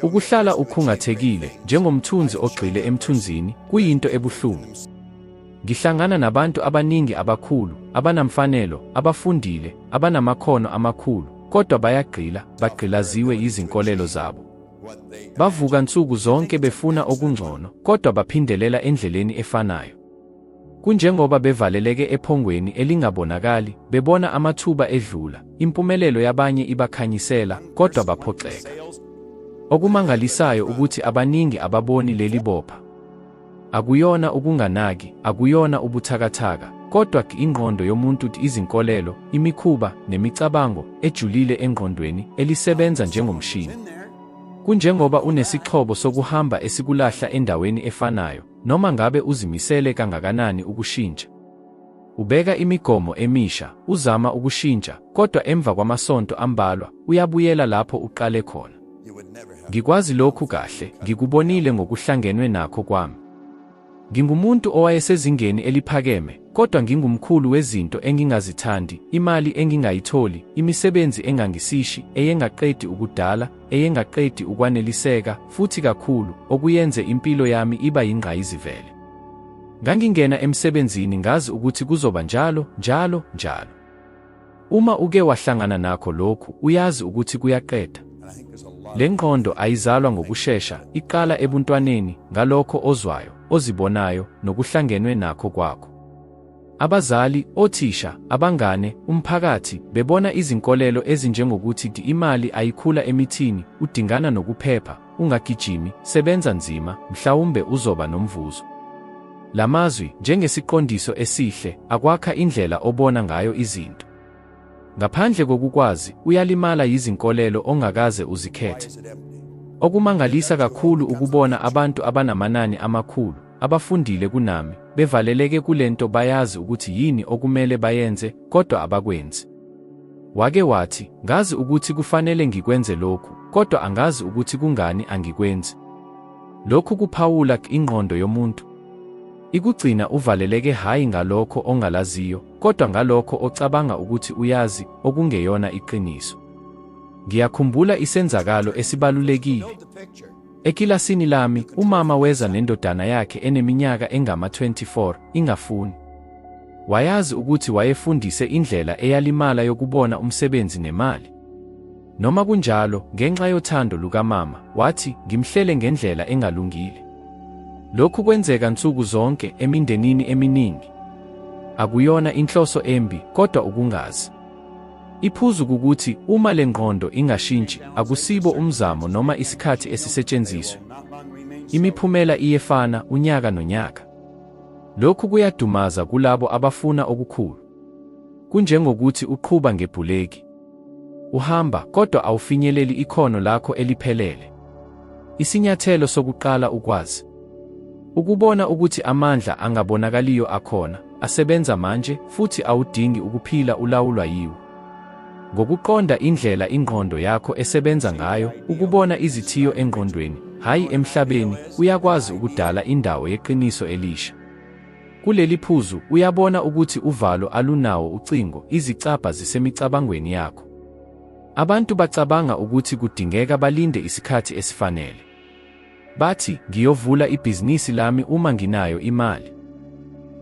Ukuhlala ukhungathekile njengomthunzi ogxile emthunzini kuyinto ebuhlungu. Ngihlangana nabantu abaningi abakhulu, abanamfanelo, abafundile, abanamakhono amakhulu, kodwa bayagxila, bagqilaziwe yizinkolelo zabo. Bavuka nsuku zonke befuna okungcono, kodwa baphindelela endleleni efanayo. Kunjengoba bevaleleke ephongweni elingabonakali, bebona amathuba edlula, impumelelo yabanye ibakhanyisela, kodwa baphoxeka. Okumangalisayo ukuthi abaningi ababoni leli bopha. Akuyona ukunganaki, akuyona ubuthakathaka, kodwa ingqondo yomuntu izinkolelo, imikhuba, nemicabango ejulile engqondweni elisebenza njengomshini. Kunjengoba unesixhobo sokuhamba esikulahla endaweni efanayo, noma ngabe uzimisele kangakanani ukushintsha. Ubeka imigomo emisha, uzama ukushintsha, kodwa emva kwamasonto ambalwa, uyabuyela lapho uqale khona. Ngikwazi lokhu kahle, ngikubonile ngokuhlangenwe nakho kwami. Ngingumuntu owayesezingeni eliphakeme, kodwa ngingumkhulu wezinto engingazithandi, imali engingayitholi, imisebenzi engangisishi, eyengaqedi ukudala, eyengaqedi ukwaneliseka, futhi kakhulu, okuyenze impilo yami iba yingqayizivele. Ngangingena emsebenzini ngazi ukuthi kuzoba njalo. Uma uke wahlangana nakho lokhu, uyazi ukuthi kuyaqeda. Le ngqondo ayizalwa ngokushesha, iqala ebuntwaneni, ngalokho ozwayo, ozibonayo, nokuhlangenwe nakho kwakho. Abazali, othisha, abangane, umphakathi, bebona izinkolelo ezinjengokuthi imali ayikhula emithini, udingana nokuphepha, ungagijimi, sebenza nzima, mhlawumbe uzoba nomvuzo. Lamazwi, njengesiqondiso esihle, akwakha indlela obona ngayo izinto. Ngaphandle kokukwazi, uyalimala yizinkolelo ongakaze uzikhethe. Okumangalisa kakhulu ukubona abantu abanamanani amakhulu, abafundile kunami, bevaleleke kulento bayazi ukuthi yini okumele bayenze, kodwa abakwenzi. Wake wathi, ngazi ukuthi kufanele ngikwenze lokhu, kodwa angazi ukuthi kungani angikwenzi. Lokhu kuphawula ingqondo yomuntu. Ikugcina uvaleleke hayi ngalokho ongalaziyo, kodwa ngalokho ocabanga ukuthi uyazi, okungeyona iqiniso. Ngiyakhumbula isenzakalo esibalulekile. Ekilasini lami, umama weza nendodana yakhe eneminyaka engama-24, ingafuni. Wayazi ukuthi wayefundise indlela eyalimala yokubona umsebenzi nemali. Noma kunjalo, ngenxa yothando lukamama, wathi, ngimhlele ngendlela engalungile. Lokhu kwenzeka nsuku zonke emindenini eminingi. Akuyona inhloso embi, kodwa ukungazi. Iphuzu kukuthi uma le ngqondo ingashintshi, akusibo umzamo noma isikhathi esisetshenziswe. Imiphumela iyefana unyaka nonyaka. Lokhu kuyadumaza kulabo abafuna okukhulu. Kunjengokuthi uqhuba ngebhuleki. Uhamba, kodwa awufinyeleli ikhono lakho eliphelele. Isinyathelo sokuqala ukwazi. Ukubona ukuthi amandla angabonakaliyo akhona, asebenza manje, futhi awudingi ukuphila ulawulwa yiwo. Ngokuqonda indlela ingqondo yakho esebenza ngayo, ukubona izithiyo engqondweni, hayi emhlabeni, uyakwazi ukudala indawo yeqiniso elisha. Kuleli phuzu, uyabona ukuthi uvalo alunawo ucingo, izicabha zisemicabangweni yakho. Abantu bacabanga ukuthi kudingeka balinde isikhathi esifanele. Bathi, ngiyovula ibhizinisi lami uma nginayo imali.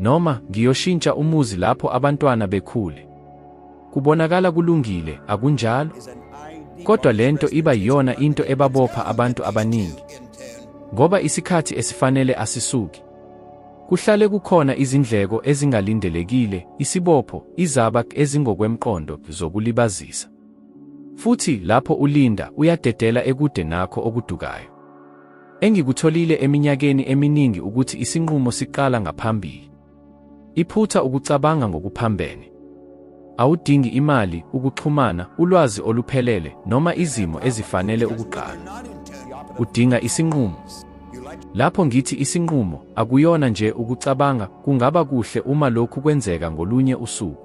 Noma, ngiyoshintsha umuzi lapho abantwana bekhule. Kubonakala kulungile, akunjalo? Kodwa lento iba yiyona into ebabopha abantu abaningi. Ngoba isikhathi esifanele asisuki. Kuhlale kukhona izindleko ezingalindelekile, isibopho, izaba ezingokwemqondo zokulibazisa. Futhi lapho ulinda, uyadedela ekude nakho okudukayo. Engikutholile eminyakeni eminingi ukuthi isinqumo siqala ngaphambili. Iphutha ukucabanga ngokuphambene. Awudingi imali, ukuxhumana, ulwazi oluphelele, noma izimo ezifanele ukuqala. Udinga isinqumo. Lapho ngithi isinqumo, akuyona nje ukucabanga, kungaba kuhle uma lokhu kwenzeka ngolunye usuku.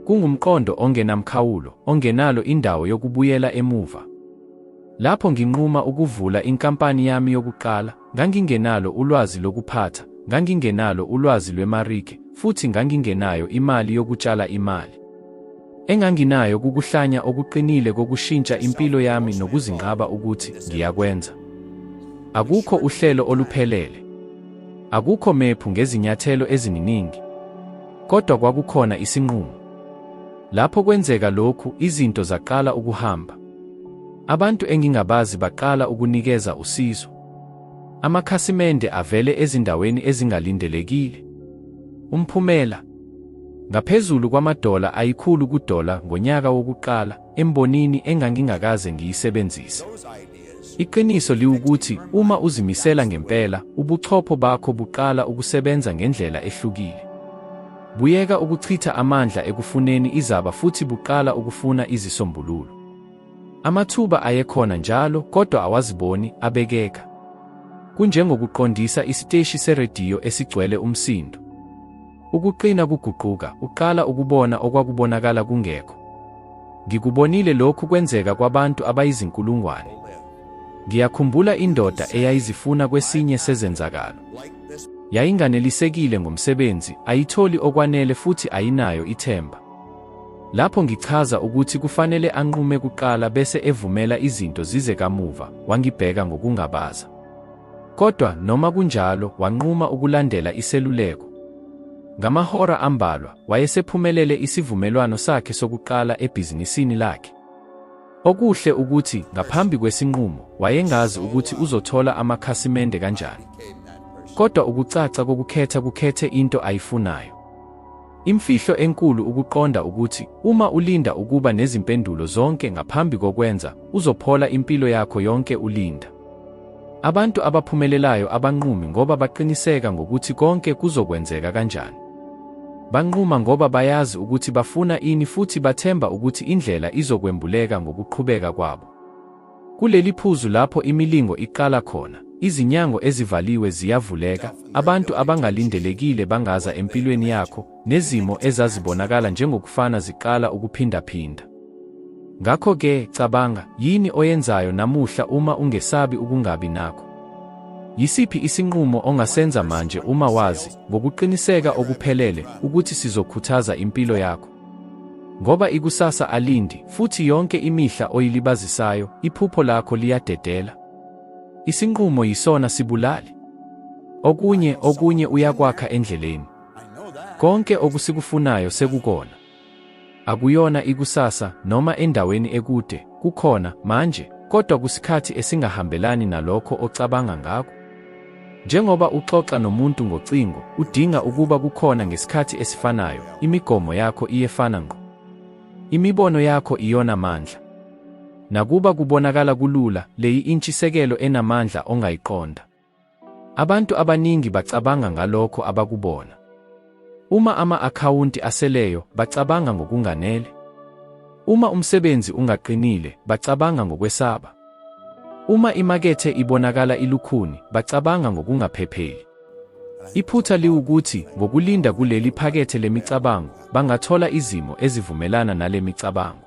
Kungumqondo ongenamkhawulo, ongenalo indawo yokubuyela emuva. Lapho nginquma ukuvula inkampani yami yokuqala, ngangingenalo ulwazi lokuphatha, ngangingenalo ulwazi lwemarike, futhi ngangingenayo imali yokutshala imali. enganginayo kukuhlanya okuqinile kokushintsha impilo yami nokuzinqaba ukuthi ngiyakwenza. Akukho uhlelo oluphelele. Akukho mephu ngezinyathelo eziningi. Kodwa kwakukhona isinqumo. Lapho kwenzeka lokhu, izinto zaqala ukuhamba. Abantu engingabazi baqala ukunikeza usizo. Amakhasimende avele ezindaweni ezingalindelekile. Umphumela, ngaphezulu kwamadola ayikhulu kudola ngonyaka wokuqala, embonini engangingakaze ngiyisebenzise. Iqiniso liwukuthi uma uzimisela ngempela, ubuchopho bakho buqala ukusebenza ngendlela ehlukile. Buyeka ukuchitha amandla ekufuneni izaba futhi buqala ukufuna izisombululo. Amathuba ayekhona njalo kodwa awaziboni abekeka. Kunjengokuqondisa isiteshi serediyo esigcwele umsindo. Ukuqina kuguquka, uqala ukubona okwakubonakala kungekho. Ngikubonile lokhu kwenzeka kwabantu abayizinkulungwane. Ngiyakhumbula indoda eyayizifuna kwesinye sezenzakalo. Yayinganelisekile ngomsebenzi, ayitholi okwanele futhi ayinayo ithemba. Lapho ngichaza ukuthi kufanele anqume kuqala bese evumela izinto zize kamuva, wangibheka ngokungabaza. Kodwa noma kunjalo, wanquma ukulandela iseluleko. Ngamahora ambalwa, wayesephumelele isivumelwano sakhe sokuqala ebhizinisini lakhe. Okuhle ukuthi, ngaphambi kwesinqumo, wayengazi ukuthi uzothola amakhasimende kanjani. Kodwa ukucaca kokukhetha kukhethe into ayifunayo. Imfihlo enkulu ukuqonda ukuthi, uma ulinda ukuba nezimpendulo zonke ngaphambi kokwenza, uzophola impilo yakho yonke ulinda. Abantu abaphumelelayo abanqumi ngoba baqiniseka ngokuthi konke kuzokwenzeka kanjani. Banquma ngoba bayazi ukuthi bafuna ini futhi bathemba ukuthi indlela izokwembuleka ngokuqhubeka kwabo. Kuleli phuzu lapho imilingo iqala khona, izinyango ezivaliwe ziyavuleka, abantu abangalindelekile bangaza empilweni yakho, nezimo ezazibonakala njengokufana ziqala ukuphindaphinda. Ngakho-ke, cabanga, yini oyenzayo namuhla uma ungesabi ukungabi nakho? Yisiphi isinqumo ongasenza manje uma wazi, ngokuqiniseka okuphelele, ukuthi sizokhuthaza impilo yakho? Ngoba ikusasa alindi, futhi yonke imihla oyilibazisayo, iphupho lakho liyadedela. Isinqumo yisona sibulali. Okunye uyakwakha endleleni. Konke okusikufunayo sekukona. Akuyona ikusasa noma endaweni ekude, kukhona manje, kodwa kusikhathi esingahambelani nalokho ocabanga ngakho. Njengoba uxoxa nomuntu ngocingo, udinga ukuba kukhona ngesikhathi esifanayo, imigomo yakho iyefana ngqo. Imibono yakho iyona mandla. Nakuba kubonakala kulula, leyi intshisekelo enamandla ongayiqonda. Abantu abaningi bacabanga ngalokho abakubona. Uma ama-akhawunti aseleyo, bacabanga ngokunganele. Uma umsebenzi ungaqinile, bacabanga ngokwesaba. Uma imakethe ibonakala ilukhuni, bacabanga ngokungaphepheli. Iphutha liwukuthi, ngokulinda kuleli phakethe lemicabango, bangathola izimo ezivumelana nale micabango.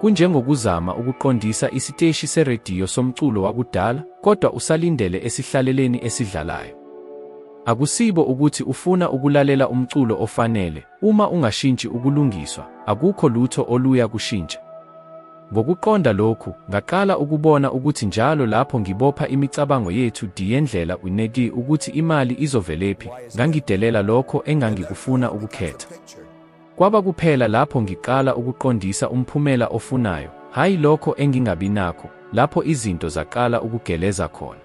Kunjengokuzama ukuqondisa isiteshi serediyo somculo wakudala, kodwa usalindele esihlaleleni esidlalayo. Akusibo ukuthi ufuna ukulalela umculo ofanele, uma ungashintshi ukulungiswa, akukho lutho oluya kushintsha. Ngokuqonda lokhu, ngaqala ukubona ukuthi njalo lapho ngibopha imicabango yethu diyendlela uneki ukuthi imali izovelephi, ngangidelela lokho engangikufuna ukukhetha. Kwaba kuphela lapho ngiqala ukuqondisa umphumela ofunayo, hayi lokho engingabi nakho, lapho izinto zaqala ukugeleza khona.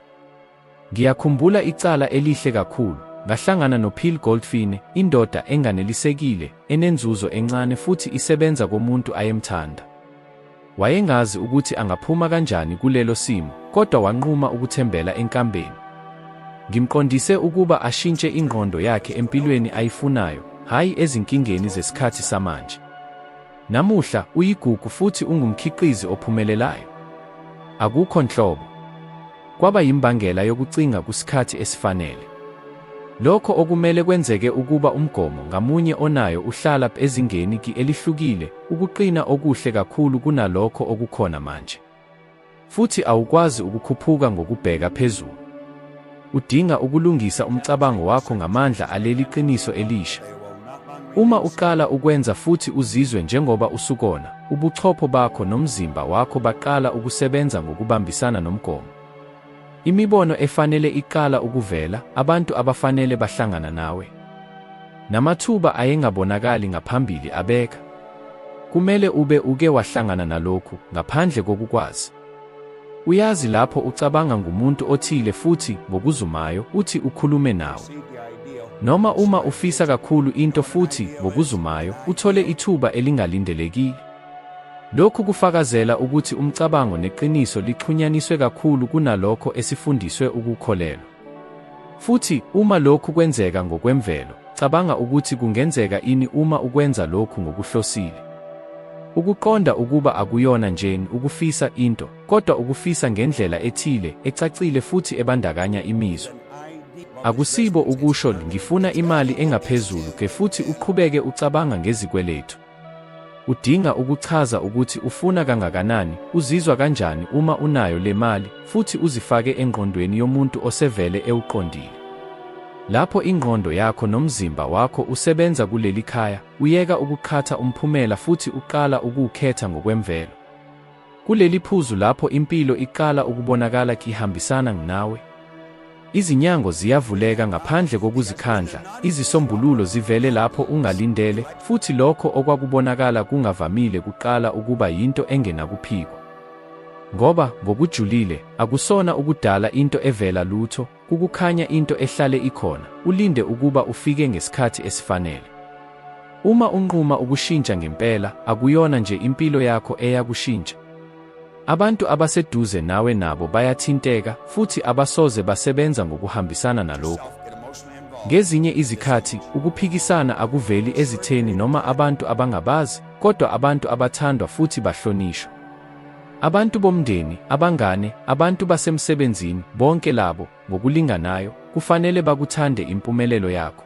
Ngiyakhumbula icala elihle kakhulu, ngahlangana noPhil Goldfine, indoda enganelisekile, enenzuzo encane futhi isebenza komuntu ayemthanda. Wayengazi ukuthi angaphuma kanjani kulelo simo, kodwa wanquma ukuthembela enkambeni. Ngimqondise ukuba ashintshe ingqondo yakhe empilweni ayifunayo, hayi ezinkingeni zesikhathi samanje. Namuhla uyigugu futhi ungumkhiqizi ophumelelayo. Akukho nhlobo. Kwaba yimbangela yokucinga kusikhathi esifanele. Lokho okumele kwenzeke ukuba umgomo ngamunye onayo uhlala ezingeni elihlukile, ukuqina okuhle kakhulu kunalokho okukhona manje. Futhi awukwazi ukukhuphuka ngokubheka phezulu. Udinga ukulungisa umcabango wakho ngamandla aleli qiniso elisha. Uma uqala ukwenza futhi uzizwe njengoba usukona, ubuchopho bakho nomzimba wakho baqala ukusebenza ngokubambisana nomgomo. Imibono efanele iqala ukuvela, abantu abafanele bahlangana nawe. Namathuba ayengabonakali ngaphambili abeka. Kumele ube uke wahlangana nalokhu ngaphandle kokukwazi. Uyazi lapho ucabanga ngumuntu othile futhi ngokuzumayo uthi ukhulume nawe. Noma uma ufisa kakhulu into futhi ngokuzumayo uthole ithuba elingalindelekile. Lokhu kufakazela ukuthi umcabango neqiniso lixhunyaniswe kakhulu kunalokho esifundiswe ukukholelwa. Futhi uma lokhu kwenzeka ngokwemvelo, cabanga ukuthi kungenzeka ini uma ukwenza lokhu ngokuhlosile. Ukuqonda ukuba akuyona nje ukufisa into, kodwa ukufisa ngendlela ethile, ecacile futhi ebandakanya imizwa. Akusibo ukusho ngifuna imali engaphezulu ke futhi uqhubeke ucabanga ngezikweletu. Udinga ukuchaza ukuthi ufuna kangakanani, uzizwa kanjani uma unayo le mali, futhi uzifake engqondweni yomuntu osevele ewuqondile. Lapho ingqondo yakho nomzimba wakho usebenza kuleli khaya, uyeka ukukhatha umphumela futhi uqala ukukhetha ngokwemvelo. Kuleli phuzu lapho impilo iqala ukubonakala kihambisana nawe. Izinyango ziyavuleka ngaphandle kokuzikhandla, izisombululo zivele lapho ungalindele, futhi lokho okwakubonakala kungavamile kuqala ukuba yinto engenakuphikwa. Ngoba ngokujulile, akusona ukudala into evela lutho, kukukhanya into ehlale ikhona, ulinde ukuba ufike ngesikhathi esifanele. Uma unquma ukushintsha ngempela, akuyona nje impilo yakho eyakushintsha. Abantu abaseduze nawe nabo bayathinteka, futhi abasoze basebenza ngokuhambisana nalokho. Ngezinye izikhathi, ukuphikisana akuveli ezitheni noma abantu abangabazi, kodwa abantu abathandwa futhi bahlonishwa. Abantu bomndeni, abangane, abantu basemsebenzini, bonke labo, ngokulinganayo, kufanele bakuthande impumelelo yakho.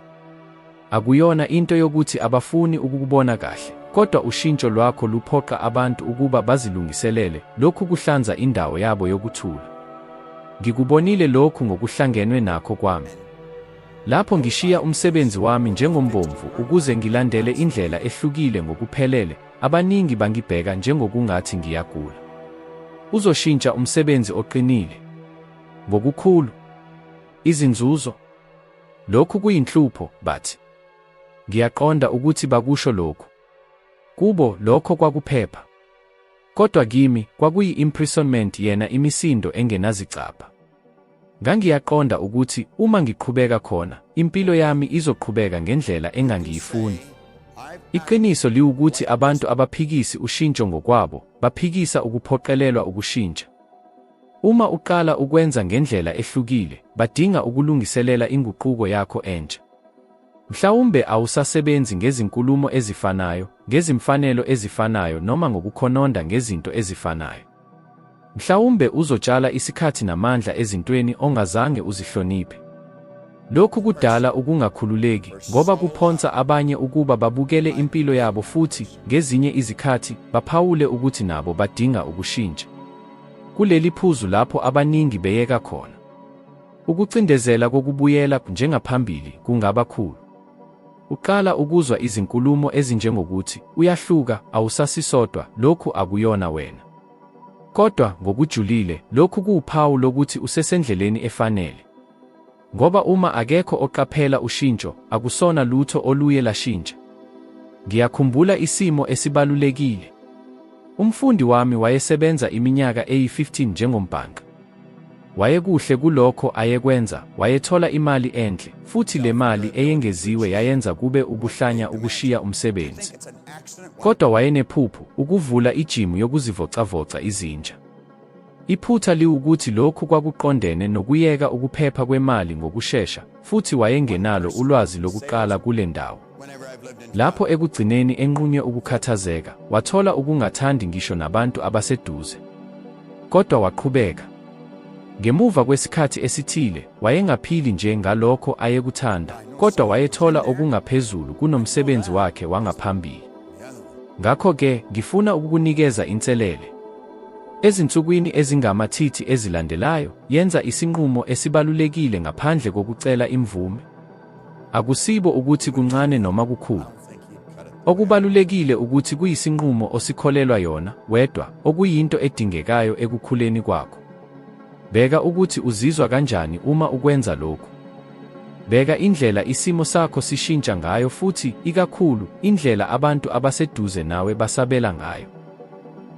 Akuyona into yokuthi abafuni ukukubona kahle, kodwa ushintsho lwakho luphoqa abantu ukuba bazilungiselele, lokhu kuhlanza indawo yabo yokuthula. Ngikubonile lokhu ngokuhlangenwe nakho kwami. Lapho ngishiya umsebenzi wami njengombomvu ukuze ngilandele indlela ehlukile ngokuphelele, abaningi bangibheka njengokungathi ngiyagula. Uzoshintsha umsebenzi oqinile. Ngokukhulu. Izinzuzo. Lokhu kuyinhlupho, but ngiyaqonda ukuthi bakusho lokhu. Kubo lokho kwakuphepha. Kodwa kimi kwakuyi-imprisonment yena imisindo engenazicapha. Ngangiyaqonda ukuthi uma ngiqhubeka khona, impilo yami izoqhubeka ngendlela engangiyifuni. Iqiniso liwukuthi abantu abaphikisi ushintsho ngokwabo, baphikisa ukuphoqelelwa ukushintsha. Uma uqala ukwenza ngendlela ehlukile, badinga ukulungiselela inguquko yakho entsha. Mhlawumbe awusasebenzi ngezinkulumo ezifanayo, ngezimfanelo ezifanayo noma ngokukhononda ngezinto ezifanayo. Mhlawumbe uzotshala isikhathi namandla ezintweni ongazange uzihloniphe. Lokhu kudala ukungakhululeki, ngoba kuphonsa abanye ukuba babukele impilo yabo futhi, ngezinye izikhathi, baphawule ukuthi nabo badinga ukushintsha. Kuleli phuzu lapho abaningi beyeka khona. Ukucindezela kokubuyela njengaphambili kungaba khulu. Uqala ukuzwa izinkulumo ezinjengokuthi, uyahluka, awusasisodwa, lokhu akuyona wena. Kodwa, ngokujulile, lokhu kuwuphawu lokuthi usesendleleni efanele. Ngoba uma akekho oqaphela ushintsho, akusona lutho oluye lashintsha. Ngiyakhumbula isimo esibalulekile. Umfundi wami wayesebenza iminyaka eyi-15 njengombhanga. Wayekuhle kulokho ayekwenza, wayethola imali enhle, futhi le mali eyengeziwe yayenza kube ubuhlanya ukushiya umsebenzi. Kodwa wayenephupho, ukuvula ijimu yokuzivocavoca izinja. Iphutha liwukuthi lokhu kwakuqondene nokuyeka ukuphepha kwemali ngokushesha, futhi wayengenalo ulwazi lokuqala kule ndawo. Lapho ekugcineni enqunywe ukukhathazeka, wathola ukungathandi ngisho nabantu abaseduze. Kodwa waqhubeka. Ngemuva kwesikhathi esithile, wayengaphili nje ngalokho ayekuthanda, kodwa wayethola okungaphezulu kunomsebenzi wakhe wangaphambili. Ngakho-ke, ngifuna ukukunikeza inselele. Ezinsukwini ezingamathithi ezilandelayo, yenza isinqumo esibalulekile ngaphandle kokucela imvume. Akusibo ukuthi kuncane noma kukhulu. Okubalulekile ukuthi kuyisinqumo osikholelwa yona wedwa okuyinto edingekayo ekukhuleni kwakho. Bheka ukuthi uzizwa kanjani uma ukwenza lokhu. Bheka indlela isimo sakho sishintsha ngayo futhi ikakhulu indlela abantu abaseduze nawe basabela ngayo.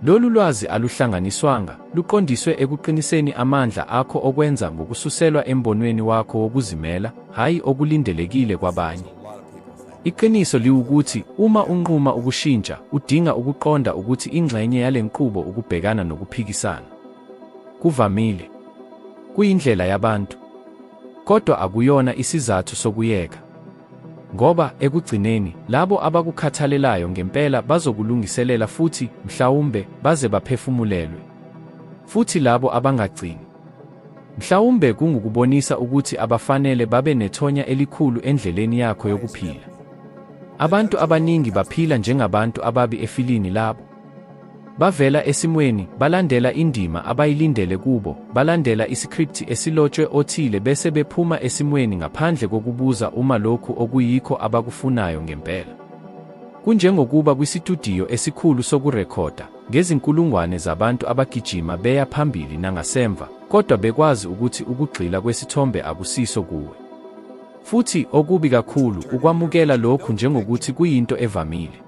Lolu lwazi aluhlanganiswanga, luqondiswe ekuqiniseni amandla akho okwenza ngokususelwa embonweni wakho wokuzimela, hayi okulindelekile kwabanye. Iqiniso liwukuthi uma unquma ukushintsha, udinga ukuqonda ukuthi ingxenye yale nqubo ukubhekana nokuphikisana. Kuvamile. Kuyindlela yabantu. Kodwa akuyona isizathu sokuyeka. Ngoba ekugcineni labo abakukhathalelayo ngempela bazokulungiselela futhi mhlawumbe baze baphefumulelwe. Futhi labo abangagcini, mhlawumbe kungukubonisa ukuthi abafanele babe nethonya elikhulu endleleni yakho yokuphila. Abantu abaningi baphila njengabantu ababi efilini labo. Bavela esimweni, balandela indima abayilindele kubo, balandela iskripti esilotshwe othile bese bephuma esimweni ngaphandle kokubuza uma lokhu okuyikho abakufunayo ngempela. Kunjengokuba kwisitudiyo esikhulu sokurekhoda, ngezinkulungwane zabantu abagijima beya phambili nangasemva, kodwa bekwazi ukuthi ukugxila kwesithombe akusiso kuwe. Futhi okubi kakhulu ukwamukela lokhu njengokuthi kuyinto evamile.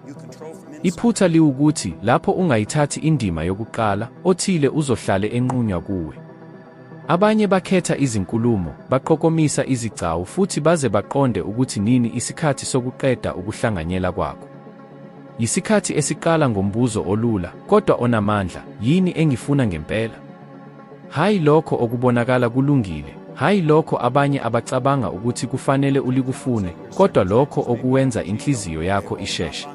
Iphutha liwukuthi lapho ungayithathi indima yokuqala, othile uzohlale enqunywa kuwe. Abanye bakhetha izinkulumo, baqokomisa izigcawu futhi baze baqonde ukuthi nini isikhathi sokuqeda ukuhlanganyela kwakho. Yisikhathi esiqala ngombuzo olula, kodwa onamandla, yini engifuna ngempela? Hayi lokho okubonakala kulungile, hayi lokho abanye abacabanga ukuthi kufanele ulikufune, kodwa lokho okuwenza inhliziyo yakho isheshe.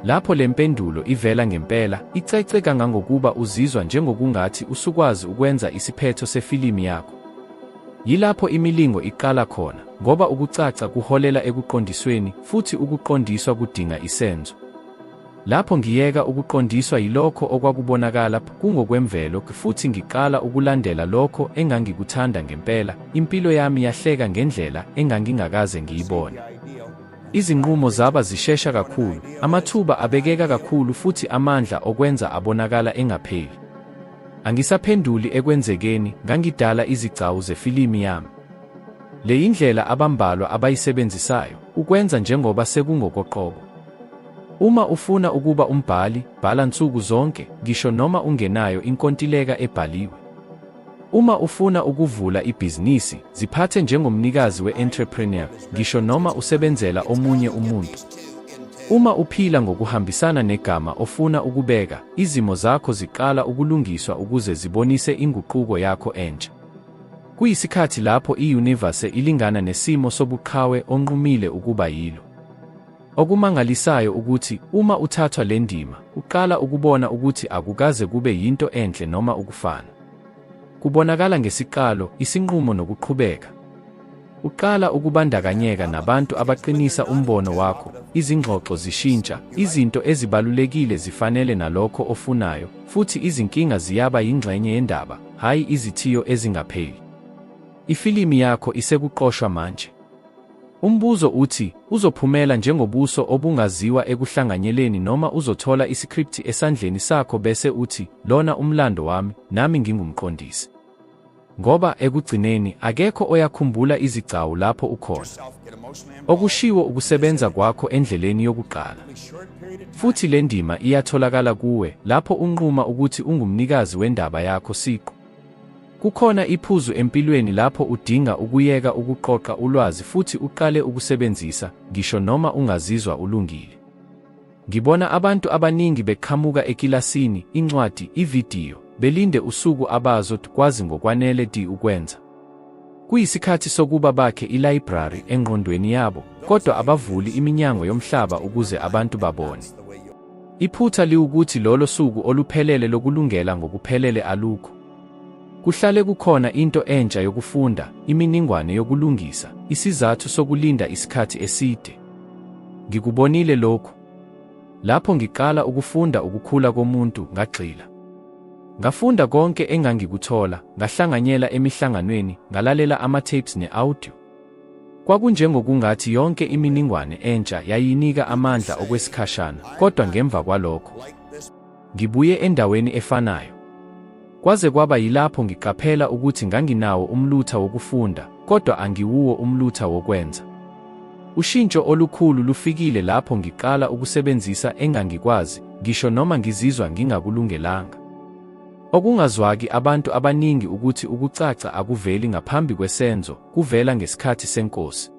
Lapho lempendulo ivela ngempela, icece kangangokuba uzizwa njengokungathi usukwazi ukwenza isiphetho sefilimi yakho. Yilapho imilingo iqala khona, ngoba ukucaca kuholela ekuqondisweni, futhi ukuqondiswa kudinga isenzo. Lapho ngiyeka ukuqondiswa yilokho okwakubonakala kungokwemvelo futhi ngiqala ukulandela lokho engangikuthanda ngempela, impilo yami yahleka ngendlela engangingakaze ngiyibone. Izinqumo zaba zishesha kakhulu, amathuba abekeka kakhulu futhi amandla okwenza abonakala engapheli. Angisaphenduli ekwenzekeni, ngangidala izigcawu zefilimi yami. Le yindlela abambalwa abayisebenzisayo, ukwenza njengoba sekungokoqobo. Uma ufuna ukuba umbhali, bhala nsuku zonke, ngisho noma ungenayo inkontileka ebhaliwe. Uma ufuna ukuvula ibhizinisi, ziphathe njengomnikazi we-entrepreneur, ngisho noma usebenzela omunye umuntu. Uma uphila ngokuhambisana negama ofuna ukubeka, izimo zakho ziqala ukulungiswa ukuze zibonise inguquko yakho entsha. Kuyisikhathi lapho i-universe ilingana nesimo sobuqhawe onqumile ukuba yilo. Okumangalisayo ukuthi uma uthathwa le ndima, uqala ukubona ukuthi akukaze kube yinto enhle noma ukufana. Kubonakala ngesiqalo, isinqumo nokuqhubeka. Uqala ukubandakanyeka nabantu abaqinisa umbono wakho, izingxoxo zishintsha, izinto ezibalulekile zifanele nalokho ofunayo, futhi izinkinga ziyaba yingxenye yendaba, hayi izithiyo ezingapheli. Ifilimi yakho isekuqoshwa manje. Umbuzo uthi, uzophumela njengobuso obungaziwa ekuhlanganyeleni noma uzothola iskripti esandleni sakho bese uthi, lona umlando wami, nami ngingumqondisi. Ngoba ekugcineni akekho oyakhumbula izigcawu lapho ukhona. Okushiwo ukusebenza kwakho endleleni yokuqala. Futhi le ndima iyatholakala kuwe lapho unquma ukuthi ungumnikazi wendaba yakho siqu. Kukhona iphuzu empilweni lapho udinga ukuyeka ukuqoqa ulwazi futhi uqale ukusebenzisa, ngisho noma ungazizwa ulungile. Ngibona abantu abaningi beqhamuka ekilasini, incwadi, ividiyo, belinde usuku abazo kwazi ngokwanele ukwenza. Kuyisikhathi sokuba bakhe ilibrary engqondweni yabo, kodwa abavuli iminyango yomhlaba ukuze abantu babone. Iphutha liwukuthi lolo suku oluphelele lokulungela ngokuphelele alukho. Kuhlale kukhona into entsha yokufunda, iminingwane yokulungisa, isizathu sokulinda isikhathi eside. Ngikubonile lokhu. Lapho ngiqala ukufunda ukukhula komuntu, ngagxila. Ngafunda konke engangikuthola, ngahlanganyela emihlanganweni, ngalalela ama-tapes ne-audio. Kwakunjengokungathi yonke imininingwane entsha yayinika amandla okwesikhashana, kodwa ngemva kwalokho ngibuye endaweni efanayo. Kwaze kwaba yilapho ngiqaphela ukuthi nganginawo umlutha wokufunda, kodwa angiwuwo umlutha wokwenza. Ushintsho olukhulu lufikile lapho ngiqala ukusebenzisa engangikwazi, ngisho noma ngizizwa ngingakulungelanga. Okungazwaki abantu abaningi ukuthi ukucaca akuveli ngaphambi kwesenzo, kuvela ngesikhathi senkosi.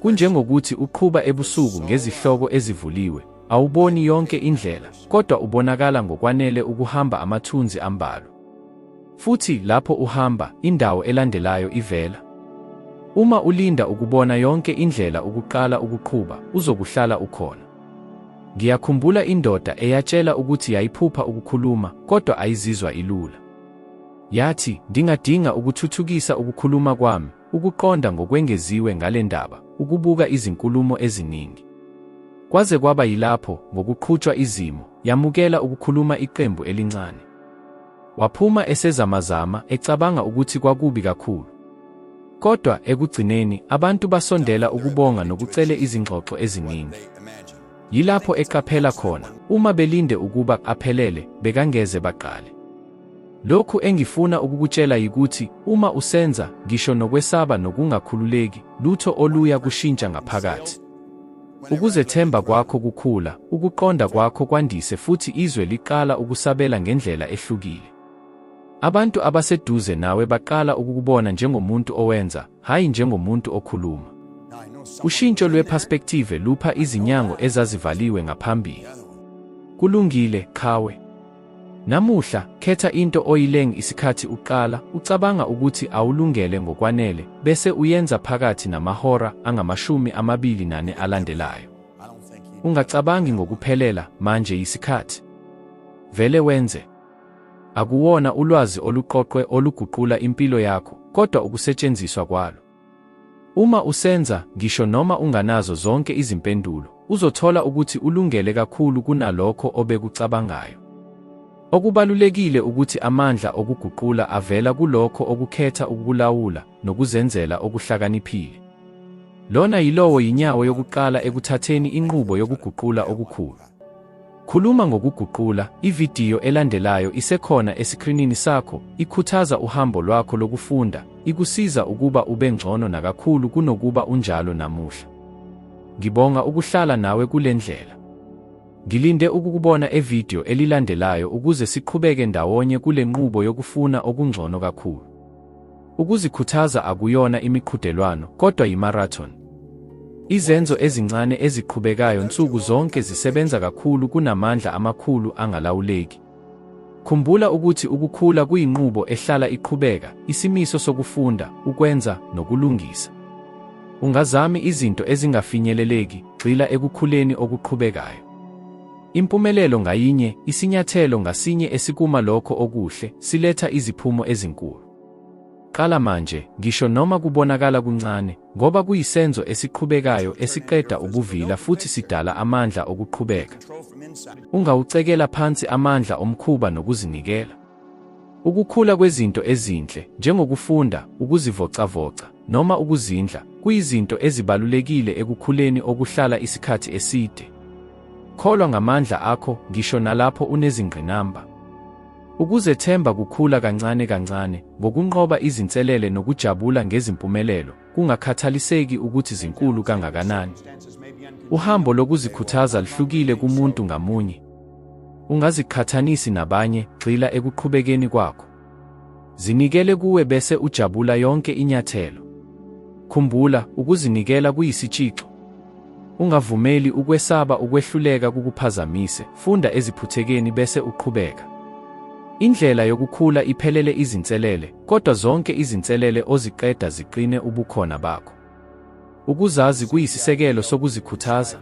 Kunjengokuthi uqhuba ebusuku ngezihloko ezivuliwe, awuboni yonke indlela, kodwa ubonakala ngokwanele ukuhamba amathunzi ambalwa. Futhi lapho uhamba, indawo elandelayo ivela. Uma ulinda ukubona yonke indlela ukuqala ukuqhuba, uzokuhlala ukhona. Ngiyakhumbula indoda eyatshela ukuthi yayiphupha ukukhuluma, kodwa ayizizwa ilula. Yathi, ndingadinga ukuthuthukisa ukukhuluma kwami, ukuqonda ngokwengeziwe ngale ndaba, ukubuka izinkulumo eziningi. Kwaze kwaba yilapho, ngokuqhutshwa izimo, yamukela ukukhuluma iqembu elincane. Waphuma esezamazama, ecabanga ukuthi kwakubi kakhulu. Kodwa ekugcineni, abantu basondela ukubonga nokucele izingxoxo eziningi. Yilapho eqaphela khona, uma belinde ukuba aphelele, bekangeze baqale. Lokhu engifuna ukukutshela yikuthi, uma usenza, ngisho nokwesaba nokungakhululeki, lutho oluya kushintsha ngaphakathi. Ukuzethemba kwakho kukhula, ukuqonda kwakho kwandise futhi izwe liqala ukusabela ngendlela ehlukile. Abantu abaseduze nawe baqala ukukubona njengomuntu owenza, hayi njengomuntu okhuluma. Ushintsho lweperspektive lupha izinyango ezazivaliwe ngaphambili. Kulungile, Khawe. Namuhla, khetha into oyilengi isikhathi uqala, ucabanga ukuthi awulungele ngokwanele, bese uyenza phakathi namahora angama-24 alandelayo. Ungacabangi ngokuphelela, manje yisikhathi. Vele wenze. Akuwona ulwazi oluqoqwe oluguqula impilo yakho, kodwa ukusetshenziswa kwalo. Uma usenza, ngisho noma unganazo zonke izimpendulo, uzothola ukuthi ulungele kakhulu kunalokho obekucabangayo. Okubalulekile ukuthi amandla okuguqula avela kulokho okukhetha ukulawula nokuzenzela okuhlakaniphile. Lona yilowo yinyawo yokuqala ekuthatheni inqubo yokuguqula okukhulu. Khuluma ngokuguqula, ividiyo elandelayo isekhona esikrinini sakho, ikhuthaza uhambo lwakho lokufunda, ikusiza ukuba ube ngcono nakakhulu kunokuba unjalo namuhla. Ngibonga ukuhlala nawe kule ndlela. Ngilinde ukukubona evidiyo elilandelayo ukuze siqhubeke ndawonye kule nqubo yokufuna okungcono kakhulu. Ukuzikhuthaza akuyona imiqhudelwano, kodwa yimarathon. Izenzo ezincane eziqhubekayo nsuku zonke zisebenza kakhulu kunamandla amakhulu angalawuleki. Khumbula ukuthi ukukhula kuyinqubo ehlala iqhubeka, isimiso sokufunda, ukwenza, nokulungisa. Ungazami izinto ezingafinyeleleki, gxila ekukhuleni okuqhubekayo. Impumelelo ngayinye, isinyathelo ngasinye esikuma lokho okuhle, siletha iziphumo ezinkulu. Qala manje, ngisho noma kubonakala kuncane, ngoba kuyisenzo esiqhubekayo esiqeda ubuvila futhi sidala amandla okuqhubeka. Ungawucekela phansi amandla omkhuba nokuzinikela. Ukukhula kwezinto ezinhle, njengokufunda, ukuzivocavoca, noma ukuzindla, kuyizinto ezibalulekile ekukhuleni okuhlala isikhathi eside. Kholwa ngamandla akho, ngisho nalapho unezingqinamba. Ukuzethemba kukhula kancane kancane, ngokunqoba izinselele nokujabula ngezimpumelelo, kungakhathaliseki ukuthi zinkulu kangakanani. Uhambo lokuzikhuthaza lihlukile kumuntu ngamunye. Ungaziqhathanisi nabanye, gxila ekuqhubekeni kwakho. Zinikele kuwe bese ujabula yonke inyathelo. Khumbula, ukuzinikela kuyisitshixo. Ungavumeli ukwesaba ukwehluleka kukuphazamise, funda eziphuthekeni bese uqhubeka. Indlela yokukhula iphelele izinselele, kodwa zonke izinselele oziqeda ziqine ubukhona bakho. Ukuzazi kuyisisekelo sokuzikhuthaza.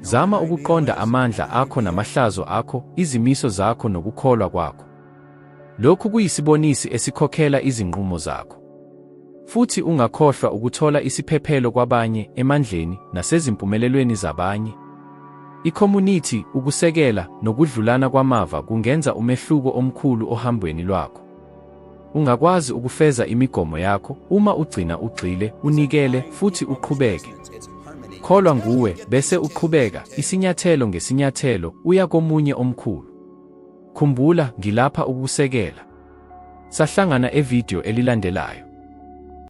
Zama ukuqonda amandla akho namahlazo akho, izimiso zakho nokukholwa kwakho. Lokhu kuyisibonisi esikhokhela izinqumo zakho. Futhi ungakhohlwa ukuthola isiphephelo kwabanye, emandleni, nasezimpumelelweni zabanye. I-community, ukusekela, nokudlulana kwamava kungenza umehluko omkhulu ohambweni lwakho. Ungakwazi ukufeza imigomo yakho uma ugcina ugxile, unikele futhi uqhubeke. Kholwa nguwe bese uqhubeka isinyathelo ngesinyathelo uya komunye omkhulu. Khumbula, ngilapha ukusekela. Sahlangana evideo elilandelayo.